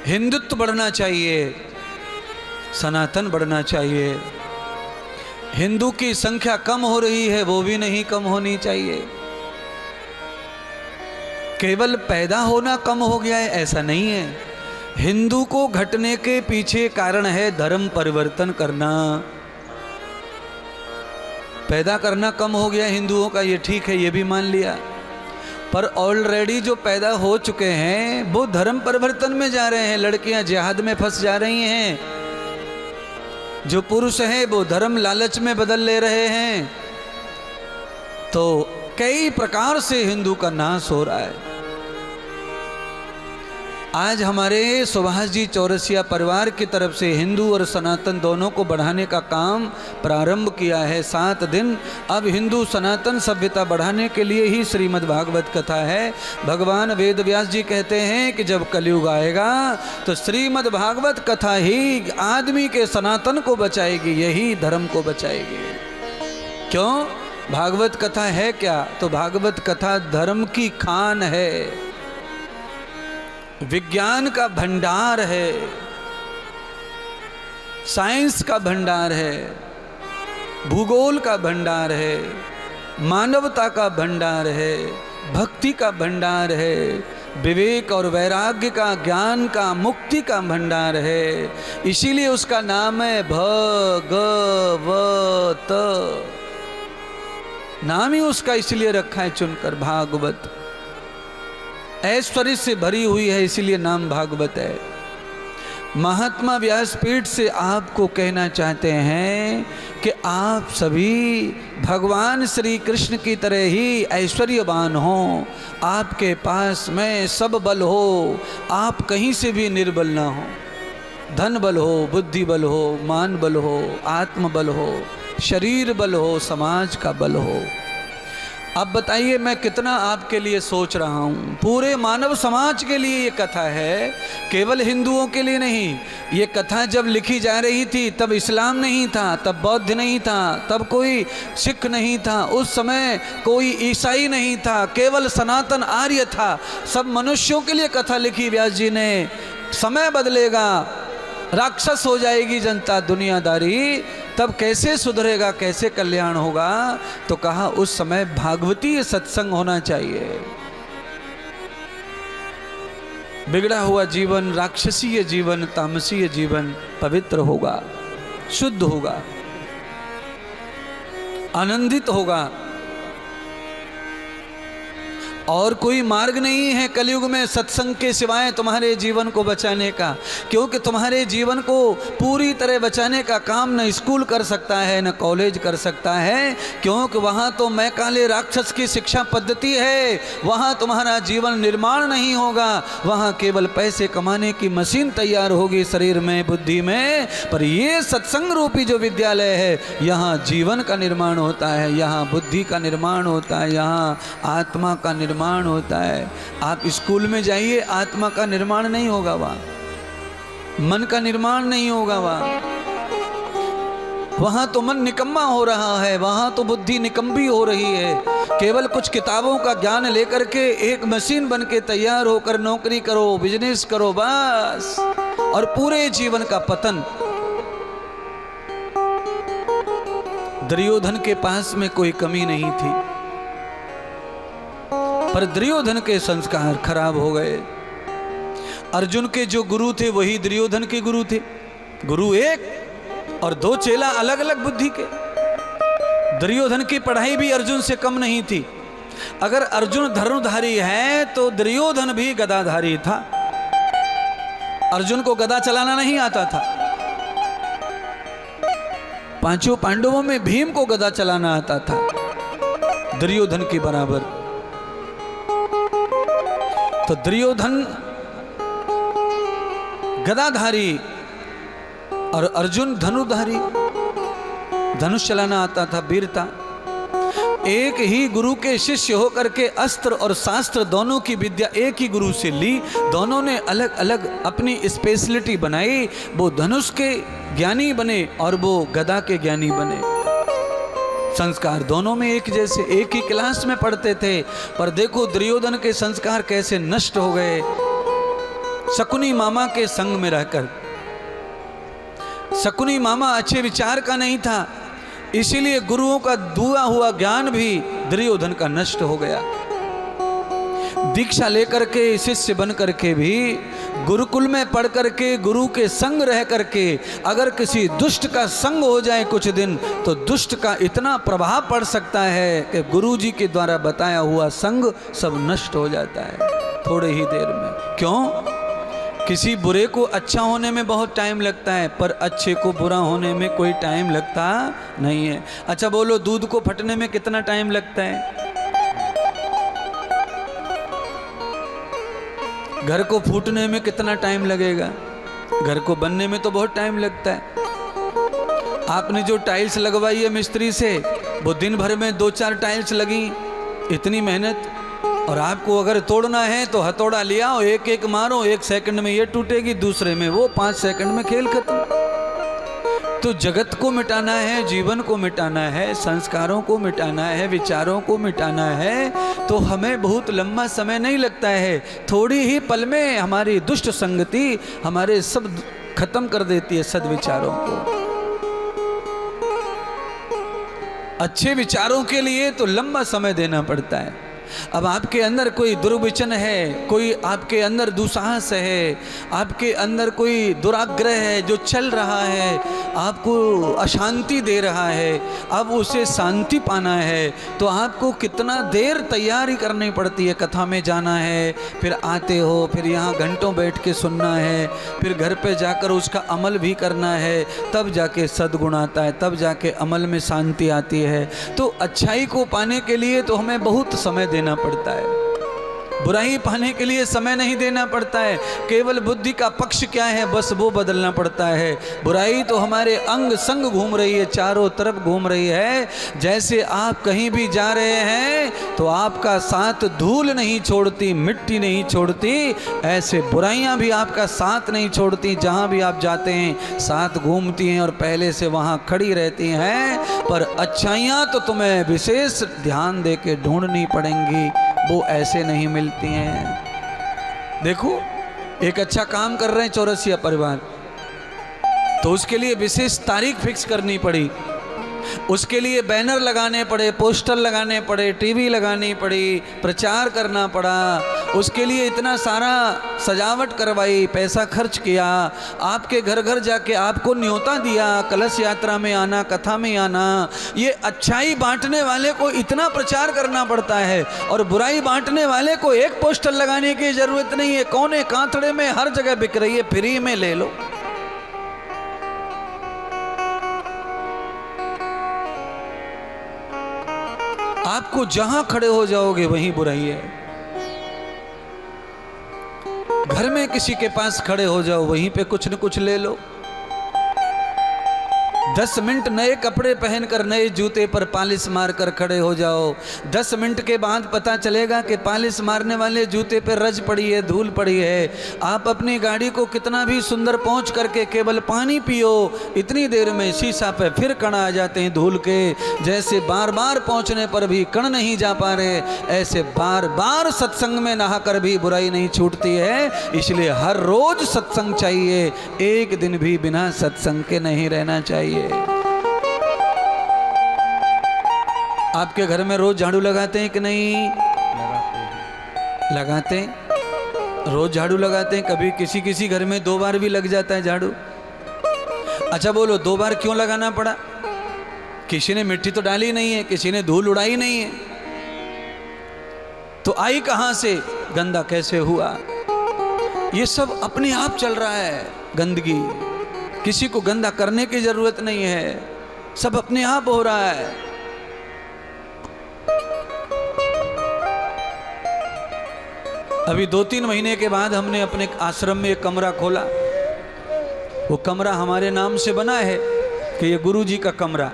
हिंदुत्व बढ़ना चाहिए, सनातन बढ़ना चाहिए। हिंदू की संख्या कम हो रही है, वो भी नहीं कम होनी चाहिए। केवल पैदा होना कम हो गया है ऐसा नहीं है। हिंदू को घटने के पीछे कारण है धर्म परिवर्तन करना। पैदा करना कम हो गया हिंदुओं का, ये ठीक है, ये भी मान लिया, पर ऑलरेडी जो पैदा हो चुके हैं वो धर्म परिवर्तन में जा रहे हैं। लड़कियां जिहाद में फंस जा रही हैं, जो पुरुष हैं वो धर्म लालच में बदल ले रहे हैं। तो कई प्रकार से हिंदू का नाश हो रहा है। आज हमारे सुभाष जी चौरसिया परिवार की तरफ से हिंदू और सनातन दोनों को बढ़ाने का काम प्रारंभ किया है। 7 दिन अब हिंदू सनातन सभ्यता बढ़ाने के लिए ही श्रीमद् भागवत कथा है। भगवान वेद व्यास जी कहते हैं कि जब कलयुग आएगा तो श्रीमद् भागवत कथा ही आदमी के सनातन को बचाएगी, यही धर्म को बचाएगी। क्यों? भागवत कथा है क्या? तो भागवत कथा धर्म की खान है, विज्ञान का भंडार है, साइंस का भंडार है, भूगोल का भंडार है, मानवता का भंडार है, भक्ति का भंडार है, विवेक और वैराग्य का, ज्ञान का, मुक्ति का भंडार है। इसीलिए उसका नाम है भगवत। नाम ही उसका इसलिए रखा है चुनकर भागवत। ऐश्वर्य से भरी हुई है इसलिए नाम भागवत है। महात्मा व्यासपीठ से आपको कहना चाहते हैं कि आप सभी भगवान श्री कृष्ण की तरह ही ऐश्वर्यवान हो। आपके पास में सब बल हो, आप कहीं से भी निर्बल ना हो। धन बल हो, बुद्धि बल हो, मान बल हो, आत्म बल हो, शरीर बल हो, समाज का बल हो। अब बताइए मैं कितना आपके लिए सोच रहा हूँ। पूरे मानव समाज के लिए ये कथा है, केवल हिंदुओं के लिए नहीं। ये कथा जब लिखी जा रही थी तब इस्लाम नहीं था, तब बौद्ध नहीं था, तब कोई सिख नहीं था, उस समय कोई ईसाई नहीं था, केवल सनातन आर्य था। सब मनुष्यों के लिए कथा लिखी व्यास जी ने। समय बदलेगा, राक्षस हो जाएगी जनता, दुनियादारी, तब कैसे सुधरेगा, कैसे कल्याण होगा? तो कहा उस समय भागवतीय सत्संग होना चाहिए। बिगड़ा हुआ जीवन, राक्षसीय जीवन, तामसीय जीवन पवित्र होगा, शुद्ध होगा, आनंदित होगा। और कोई मार्ग नहीं है कलयुग में सत्संग के सिवाय तुम्हारे जीवन को बचाने का। क्योंकि तुम्हारे जीवन को पूरी तरह बचाने का काम न स्कूल कर सकता है, न कॉलेज कर सकता है। क्योंकि वहाँ तो मैं काले राक्षस की शिक्षा पद्धति है, वहाँ तुम्हारा जीवन निर्माण नहीं होगा। वहाँ केवल पैसे कमाने की मशीन तैयार होगी शरीर में, बुद्धि में। पर ये सत्संग रूपी जो विद्यालय है, यहाँ जीवन का निर्माण होता है, यहाँ बुद्धि का निर्माण होता है, यहाँ आत्मा का निर्माण होता है। आप स्कूल में जाइए, आत्मा का निर्माण नहीं होगा, वहां मन का निर्माण नहीं होगा, वहां तो मन निकम्मा हो रहा है, वहां तो बुद्धि निकम्बी हो रही है। केवल कुछ किताबों का ज्ञान लेकर के एक मशीन बन के तैयार होकर नौकरी करो, बिजनेस करो, बस, और पूरे जीवन का पतन। दुर्योधन के पास में कोई कमी नहीं थी, पर दुर्योधन के संस्कार खराब हो गए। अर्जुन के जो गुरु थे वही दुर्योधन के गुरु थे। गुरु एक और 2 चेला अलग अलग बुद्धि के। दुर्योधन की पढ़ाई भी अर्जुन से कम नहीं थी। अगर अर्जुन धनुर्धारी है तो दुर्योधन भी गदाधारी था। अर्जुन को गदा चलाना नहीं आता था। 5 पांडवों में भीम को गदा चलाना आता था, दुर्योधन के बराबर। तो दुर्योधन गदाधारी और अर्जुन धनुर्धारी, धनुष चलाना आता था, वीरता। एक ही गुरु के शिष्य होकर के अस्त्र और शास्त्र दोनों की विद्या एक ही गुरु से ली। दोनों ने अलग अलग अपनी स्पेशलिटी बनाई। वो धनुष के ज्ञानी बने और वो गदा के ज्ञानी बने। संस्कार दोनों में एक जैसे, एक ही क्लास में पढ़ते थे। पर देखो दुर्योधन के संस्कार कैसे नष्ट हो गए। शकुनी मामा के संग में रहकर। शकुनी मामा अच्छे विचार का नहीं था, इसीलिए गुरुओं का दुआ हुआ ज्ञान भी दुर्योधन का नष्ट हो गया। दीक्षा लेकर के शिष्य बन करके भी, गुरुकुल में पढ़ करके, गुरु के संग रह करके अगर किसी दुष्ट का संग हो जाए कुछ दिन, तो दुष्ट का इतना प्रभाव पड़ सकता है कि गुरु जी के द्वारा बताया हुआ संग सब नष्ट हो जाता है थोड़े ही देर में। क्यों? किसी बुरे को अच्छा होने में बहुत टाइम लगता है, पर अच्छे को बुरा होने में कोई टाइम लगता नहीं है। अच्छा बोलो, दूध को फटने में कितना टाइम लगता है? घर को फूटने में कितना टाइम लगेगा? घर को बनने में तो बहुत टाइम लगता है। आपने जो टाइल्स लगवाई है मिस्त्री से, वो दिन भर में 2-4 टाइल्स लगी, इतनी मेहनत। और आपको अगर तोड़ना है तो हथौड़ा ले आओ, एक एक मारो, 1 सेकंड में ये टूटेगी, दूसरे में वो, 5 सेकंड में खेल खत्म। तो जगत को मिटाना है, जीवन को मिटाना है, संस्कारों को मिटाना है, विचारों को मिटाना है, तो हमें बहुत लंबा समय नहीं लगता है। थोड़ी ही पल में हमारी दुष्ट संगति हमारे सब खत्म कर देती है सद्विचारों को। अच्छे विचारों के लिए तो लंबा समय देना पड़ता है। अब आपके अंदर कोई दुर्विचन है, कोई आपके अंदर दुस्साहस है, आपके अंदर कोई दुराग्रह है जो चल रहा है, आपको अशांति दे रहा है, अब उसे शांति पाना है, तो आपको कितना देर तैयारी करनी पड़ती है। कथा में जाना है, फिर आते हो, फिर यहाँ घंटों बैठ के सुनना है, फिर घर पे जाकर उसका अमल भी करना है, तब जाके सद्गुण आता है, तब जाके अमल में शांति आती है। तो अच्छाई को पाने के लिए तो हमें बहुत समय देना पड़ता है, बुराई पाने के लिए समय नहीं देना पड़ता है। केवल बुद्धि का पक्ष क्या है, बस वो बदलना पड़ता है। बुराई तो हमारे अंग संग घूम रही है, चारों तरफ घूम रही है। जैसे आप कहीं भी जा रहे हैं तो आपका साथ धूल नहीं छोड़ती, मिट्टी नहीं छोड़ती, ऐसे बुराइयां भी आपका साथ नहीं छोड़ती। जहां भी आप जाते हैं साथ घूमती हैं और पहले से वहां खड़ी रहती हैं। पर अच्छाइयां तो तुम्हें विशेष ध्यान दे के ढूंढनी पड़ेंगी, वो ऐसे नहीं मिलती हैं। देखो, एक अच्छा काम कर रहे हैं चौरसिया परिवार, तो उसके लिए विशेष तारीख फिक्स करनी पड़ी, उसके लिए बैनर लगाने पड़े, पोस्टर लगाने पड़े, टीवी लगानी पड़ी, प्रचार करना पड़ा, उसके लिए इतना सारा सजावट करवाई, पैसा खर्च किया, आपके घर घर जाके आपको न्योता दिया, कलश यात्रा में आना, कथा में आना। ये अच्छाई बांटने वाले को इतना प्रचार करना पड़ता है, और बुराई बांटने वाले को एक पोस्टर लगाने की जरूरत नहीं है। कोने कांतड़े में हर जगह बिक रही है, फ्री में ले लो। आपको जहां खड़े हो जाओगे वहीं बुराई है। घर में किसी के पास खड़े हो जाओ, वहीं पे कुछ न कुछ ले लो। 10 मिनट नए कपड़े पहनकर नए जूते पर पालिश मारकर खड़े हो जाओ, 10 मिनट के बाद पता चलेगा कि पालिश मारने वाले जूते पर रज पड़ी है, धूल पड़ी है। आप अपनी गाड़ी को कितना भी सुंदर पहुंच करके केवल पानी पियो, इतनी देर में शीशा पे फिर कण आ जाते हैं धूल के। जैसे बार बार पहुंचने पर भी कण नहीं जा पा रहे, ऐसे बार बार सत्संग में नहाकर भी बुराई नहीं छूटती है। इसलिए हर रोज सत्संग चाहिए, एक दिन भी बिना सत्संग के नहीं रहना चाहिए। आपके घर में रोज झाड़ू लगाते हैं कि नहीं? लगाते हैं, रोज झाड़ू लगाते हैं। कभी किसी किसी घर में 2 बार भी लग जाता है झाड़ू। अच्छा बोलो, 2 बार क्यों लगाना पड़ा? किसी ने मिट्टी तो डाली नहीं है, किसी ने धूल उड़ाई नहीं है, तो आई कहां से? गंदा कैसे हुआ? ये सब अपने आप चल रहा है गंदगी, किसी को गंदा करने की जरूरत नहीं है, सब अपने आप हो रहा है। अभी 2-3 महीने के बाद हमने अपने आश्रम में एक कमरा खोला। वो कमरा हमारे नाम से बना है कि ये गुरु जी का कमरा।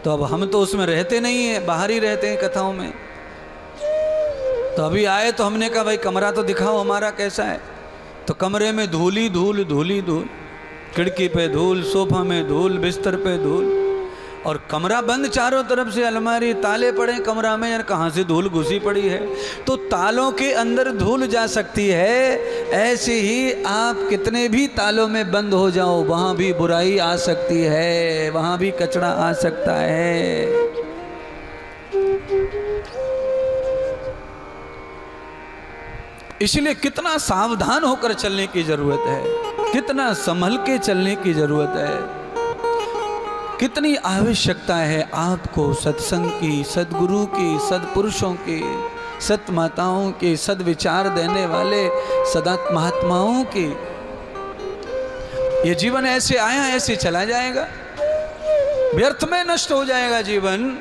तो अब हम तो उसमें रहते नहीं हैं, बाहर ही रहते हैं कथाओं में। तो अभी आए तो हमने कहा भाई कमरा तो दिखाओ हमारा कैसा है। तो कमरे में धूली धूल, धूली धूल, खिड़की पे धूल, सोफा में धूल, बिस्तर पे धूल। और कमरा बंद, चारों तरफ से अलमारी, ताले पड़े कमरा में, यार कहाँ से धूल घुसी पड़ी है। तो तालों के अंदर धूल जा सकती है, ऐसे ही आप कितने भी तालों में बंद हो जाओ, वहाँ भी बुराई आ सकती है, वहाँ भी कचरा आ सकता है। इसलिए कितना सावधान होकर चलने की जरूरत है, कितना संभल के चलने की जरूरत है, कितनी आवश्यकता है आपको सत्संग की, सद्गुरु की, सद्पुरुषों की, सत माताओं के, सद्विचार देने वाले सदात महात्माओं की। ये जीवन ऐसे आया ऐसे चला जाएगा, व्यर्थ में नष्ट हो जाएगा जीवन।